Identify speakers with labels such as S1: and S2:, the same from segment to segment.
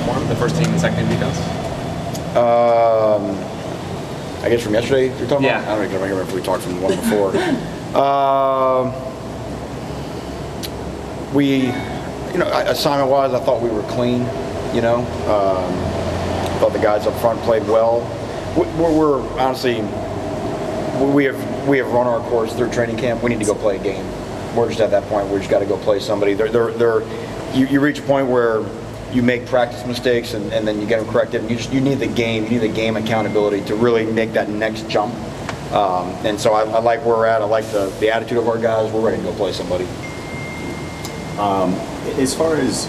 S1: form, the first team and second team defense?
S2: I guess from yesterday you're talking
S1: Yeah.
S2: about? I don't even remember if we talked from the one before. Assignment-wise, I thought we were clean. I thought the guys up front played well. We're honestly, we have run our course through training camp. We need to go play a game. We're just at that point. We just got to go play somebody. You reach a point where you make practice mistakes and then you get them corrected. And you need the game. You need the game accountability to really make that next jump. And so I like where we're at. I like the attitude of our guys. We're ready to go play somebody.
S3: As far as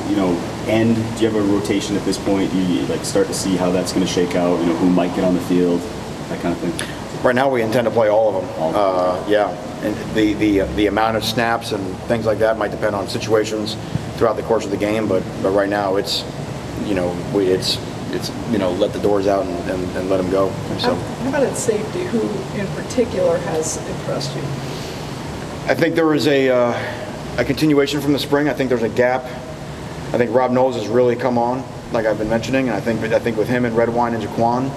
S3: end, do you have a rotation at this point? Do you start to see how that's going to shake out? Who might get on the field, that kind of thing.
S2: Right now, we intend to play all of them. Yeah, and the amount of snaps and things like that might depend on situations throughout the course of the game. But right now, it's let the doors out and let them go. So.
S4: How about at safety? Who in particular has impressed you?
S2: I think there was a continuation from the spring. I think there's a gap. I think Rob Knowles has really come on, like I've been mentioning. And I think with him and Redwine and Jaquan,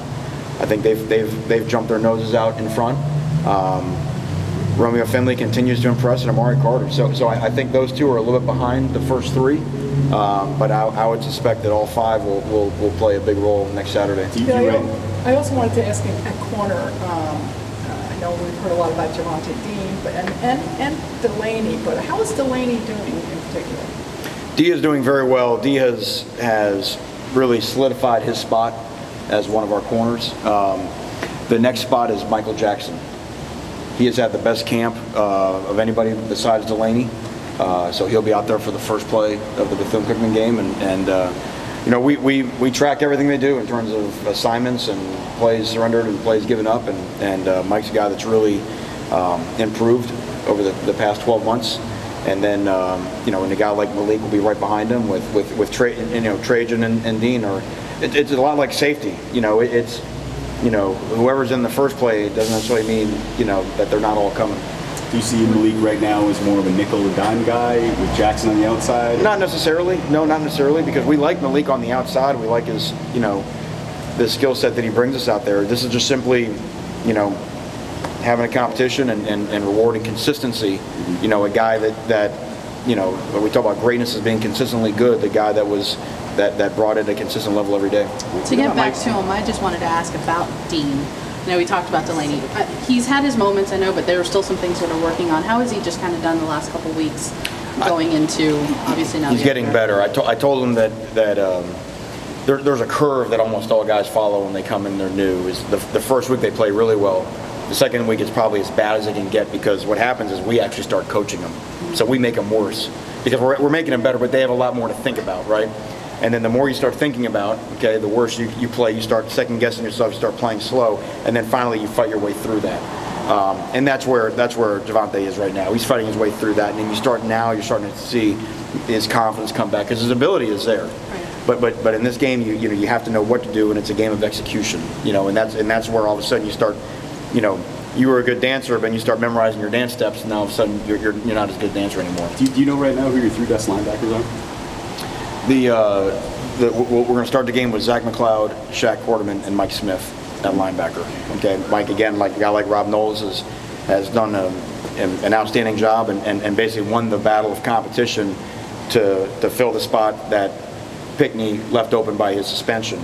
S2: I think they've jumped their noses out in front. Romeo Finley continues to impress, and Amari Carter. So I think those two are a little bit behind the first three, but I would suspect that all five will play a big role next Saturday.
S4: I also wanted to ask him at corner. I know we've heard a lot about Javonte Dean, but and Delaney. But how is Delaney doing in particular?
S2: Diaz is doing very well. Diaz has really solidified his spot as one of our corners. The next spot is Michael Jackson. He has had the best camp of anybody besides Delaney. So he'll be out there for the first play of the Bethune-Cookman game. And we track everything they do in terms of assignments and plays surrendered and plays given up. And Mike's a guy that's really improved over the past 12 months. And then, and a guy like Malik will be right behind him with Trajan and Dean. It's a lot like safety. Whoever's in the first play, it doesn't necessarily mean, that they're not all coming.
S3: Do you see Malik right now as more of a nickel or dime guy with Jackson on the outside?
S2: Not necessarily. No, not necessarily, because we like Malik on the outside. We like his, the skill set that he brings us out there. This is just simply, having a competition and rewarding consistency. A guy that when we talk about greatness as being consistently good, the guy that brought it a consistent level every day.
S5: To get back to him, I just wanted to ask about Dean. We talked about Delaney. He's had his moments, I know, but there are still some things that are working on. How has he just kind of done the last couple of weeks going into, obviously now?
S2: He's getting better. I told him that there's a curve that almost all guys follow when they come in. They're new. Is the first week they play really well. The second week it's probably as bad as it can get, because what happens is we actually start coaching them. So we make them worse because we're making them better, but they have a lot more to think about, right? And then the more you start thinking about, okay, the worse you play. You start second guessing yourself. You start playing slow, and then finally you fight your way through that. And that's where Javonte is right now. He's fighting his way through that, and then you're starting to see his confidence come back because his ability is there. Right. But in this game, you have to know what to do, and it's a game of execution. And that's where all of a sudden you start. You were a good dancer, but you start memorizing your dance steps, and now all of a sudden you're not as good a dancer anymore.
S3: Do you know right now who your three best linebackers are?
S2: We're going to start the game with Zach McLeod, Shaq Quarterman, and Mike Smith at linebacker. Okay, Mike, again, like a guy like Rob Knowles has done an outstanding job and basically won the battle of competition to fill the spot that Pickney left open by his suspension.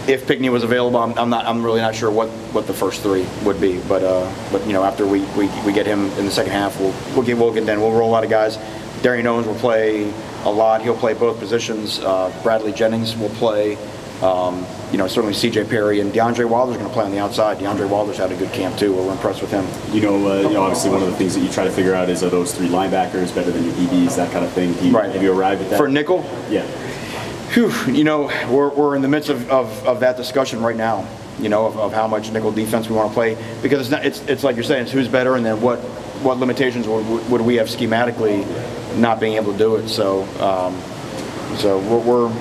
S2: If Pickney was available, I'm really not sure what the first three would be. But after we get him in the second half, we'll roll a lot of guys. Darian Owens will play a lot. He'll play both positions. Bradley Jennings will play. Certainly C.J. Perry and DeAndre Wilder's going to play on the outside. DeAndre Wilder's had a good camp too. We're impressed with him.
S3: Obviously one of the things that you try to figure out is, are those three linebackers better than your DBs, that kind of thing. Have you arrived at that?
S2: For nickel?
S3: Yeah.
S2: Whew, we're in the midst of that discussion right now. Of how much nickel defense we want to play, because it's like you're saying, it's who's better, and then what limitations would we have schematically not being able to do it. So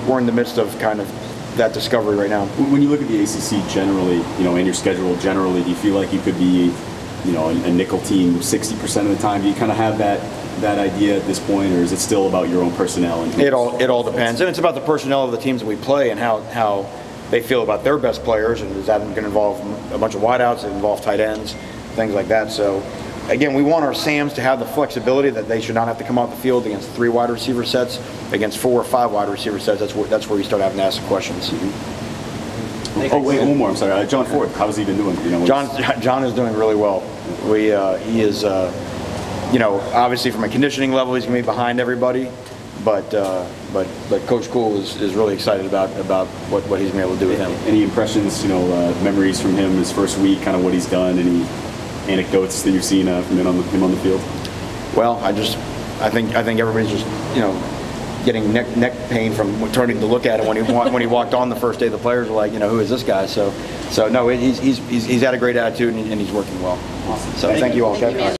S2: we're in the midst of kind of that discovery right now.
S3: When you look at the ACC generally, and your schedule generally, do you feel like you could be, a nickel team 60% of the time? Do you kind of have that that idea at this point, or is it still about your own personnel? And
S2: It all depends, and it's about the personnel of the teams that we play and how they feel about their best players, and is that going to involve a bunch of wideouts, it involve tight ends, things like that. So again, we want our Sams to have the flexibility that they should not have to come out the field against 3 wide receiver sets, against 4 or 5 wide receiver sets. That's where you start having to ask the questions.
S3: Oh wait, one more. I'm sorry, John Ford. How's he been doing? You know,
S2: John is doing really well. He is, you know, obviously from a conditioning level, he's going to be behind everybody. But Coach Cool is really excited about what he's been able to do with him.
S3: Any impressions, you know, memories from him his first week, kind of what he's done? Any anecdotes that you've seen from him on the field?
S2: Well, I think everybody's just, you know, getting neck pain from turning to look at him when he walked on the first day. The players were like, you know, who is this guy? So no, he's had a great attitude and he's working well.
S3: Awesome.
S2: So thank you all, Kevin.